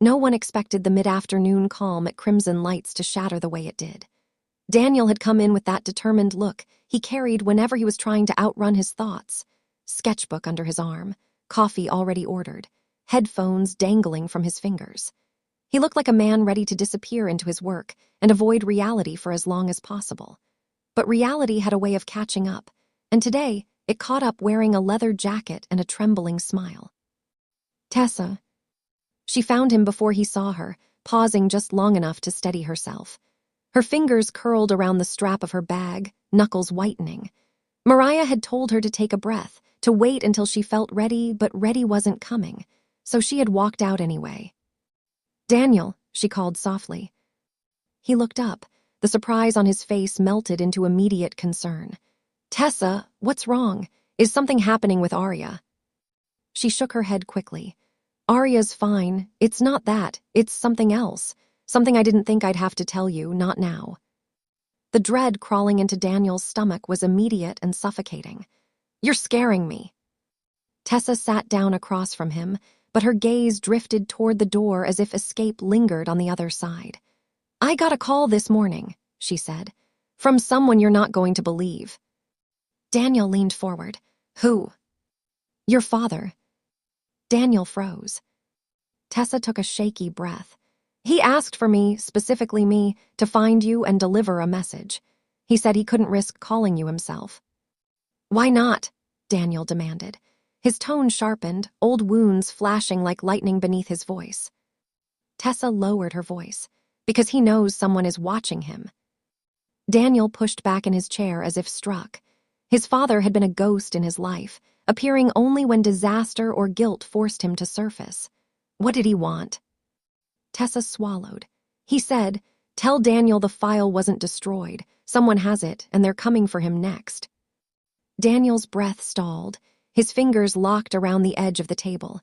No one expected the mid-afternoon calm at Crimson Lights to shatter the way it did. Daniel had come in with that determined look he carried whenever he was trying to outrun his thoughts. Sketchbook under his arm, coffee already ordered, headphones dangling from his fingers. He looked like a man ready to disappear into his work and avoid reality for as long as possible. But reality had a way of catching up, and today it caught up wearing a leather jacket and a trembling smile. Tessa. She found him before he saw her, pausing just long enough to steady herself. Her fingers curled around the strap of her bag, knuckles whitening. Mariah had told her to take a breath, to wait until she felt ready, but ready wasn't coming, so she had walked out anyway. Daniel, she called softly. He looked up. The surprise on his face melted into immediate concern. Tessa, what's wrong? Is something happening with Arya? She shook her head quickly. Arya's fine. It's not that. It's something else. Something I didn't think I'd have to tell you, not now. The dread crawling into Daniel's stomach was immediate and suffocating. You're scaring me. Tessa sat down across from him, but her gaze drifted toward the door as if escape lingered on the other side. I got a call this morning, she said, from someone you're not going to believe. Daniel leaned forward. Who? Your father. Daniel froze. Tessa took a shaky breath. He asked for me, specifically me, to find you and deliver a message. He said he couldn't risk calling you himself. Why not? Daniel demanded. His tone sharpened, old wounds flashing like lightning beneath his voice. Tessa lowered her voice. Because he knows someone is watching him. Daniel pushed back in his chair as if struck. His father had been a ghost in his life, appearing only when disaster or guilt forced him to surface. What did he want? Tessa swallowed. He said, tell Daniel the file wasn't destroyed. Someone has it, and they're coming for him next. Daniel's breath stalled. His fingers locked around the edge of the table.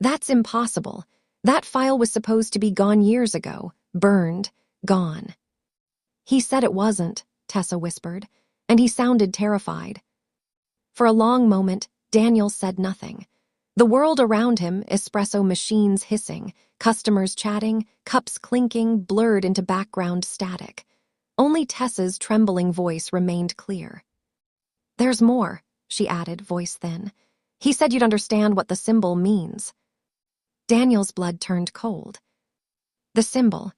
That's impossible. That file was supposed to be gone years ago. Burned. Gone. He said it wasn't, Tessa whispered, and he sounded terrified. For a long moment, Daniel said nothing. The world around him, espresso machines hissing, customers chatting, cups clinking, blurred into background static. Only Tessa's trembling voice remained clear. There's more, she added, voice thin. He said you'd understand what the symbol means. Daniel's blood turned cold. The symbol.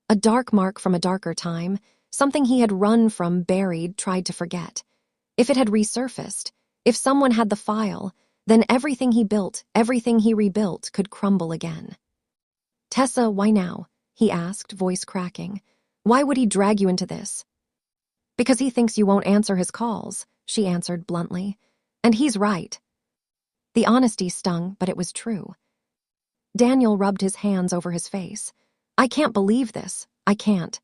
A dark mark from a darker time, something he had run from, buried, tried to forget. If it had resurfaced, if someone had the file, then everything he built, everything he rebuilt could crumble again. Tessa, why now? He asked, voice cracking. Why would he drag you into this? Because he thinks you won't answer his calls, she answered bluntly. And he's right. The honesty stung, but it was true. Daniel rubbed his hands over his face. I can't believe this. I can't.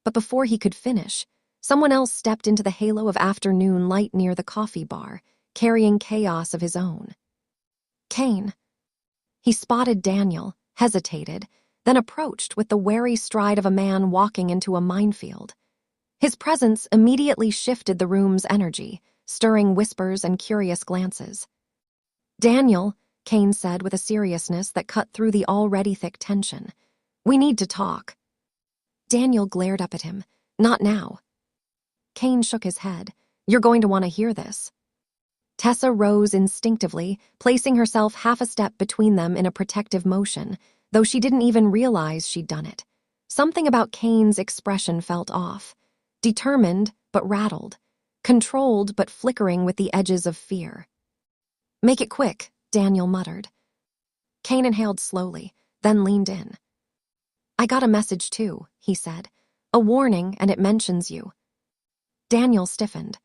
But before he could finish, someone else stepped into the halo of afternoon light near the coffee bar, carrying chaos of his own. Kane. He spotted Daniel, hesitated, then approached with the wary stride of a man walking into a minefield. His presence immediately shifted the room's energy, stirring whispers and curious glances. Daniel, Kane said with a seriousness that cut through the already thick tension. We need to talk. Daniel glared up at him. Not now. Kane shook his head. You're going to want to hear this. Tessa rose instinctively, placing herself half a step between them in a protective motion, though she didn't even realize she'd done it. Something about Kane's expression felt off. Determined, but rattled. Controlled, but flickering with the edges of fear. Make it quick, Daniel muttered. Kane inhaled slowly, then leaned in. I got a message too, he said. A warning, and it mentions you. Daniel stiffened.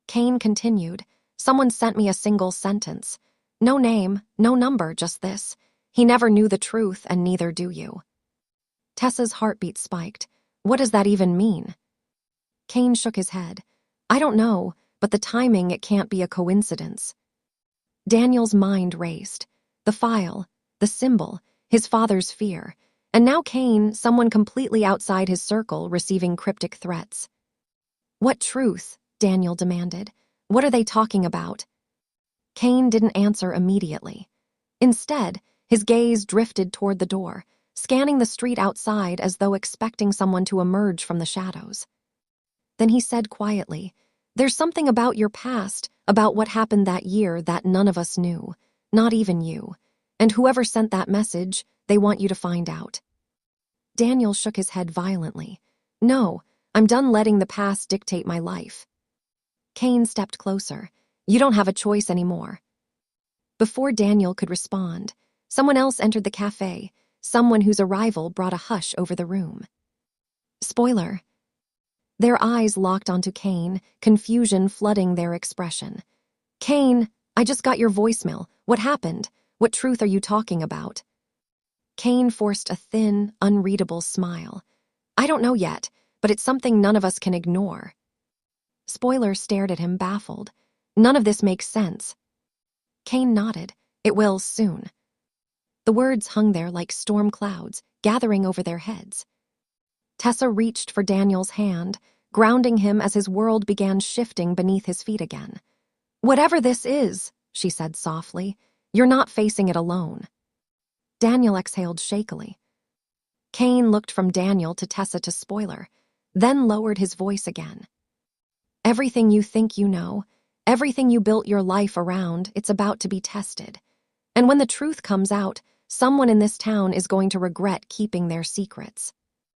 Kane continued. Someone sent me a single sentence. No name, no number, just this. He never knew the truth, and neither do you. Tessa's heartbeat spiked. What does that even mean? Kane shook his head. I don't know, but the timing, it can't be a coincidence. Daniel's mind raced. The file, the symbol, his father's fear. And now Kane, someone completely outside his circle, receiving cryptic threats. What truth? Daniel demanded. What are they talking about? Kane didn't answer immediately. Instead, His gaze drifted toward the door, scanning the street outside as though expecting someone to emerge from the shadows. Then he said quietly, "There's something about your past, about what happened that year that none of us knew, not even you. And whoever sent that message, they want you to find out." Daniel shook his head violently. "No, I'm done letting the past dictate my life." Kane stepped closer. "You don't have a choice anymore." Before Daniel could respond, someone else entered the cafe, someone whose arrival brought a hush over the room. Spoiler. Their eyes locked onto Kane, confusion flooding their expression. "Kane, I just got your voicemail. What happened? What truth are you talking about?" Kane forced a thin, unreadable smile. "I don't know yet, but it's something none of us can ignore." Spoiler stared at him, baffled. "None of this makes sense." Kane nodded. "It will soon." The words hung there like storm clouds, gathering over their heads. Tessa reached for Daniel's hand, grounding him as his world began shifting beneath his feet again. "Whatever this is," she said softly, "you're not facing it alone." Daniel exhaled shakily. Kane looked from Daniel to Tessa to Spoiler, then lowered his voice again. "Everything you think you know, everything you built your life around, it's about to be tested. And when the truth comes out, someone in this town is going to regret keeping their secrets."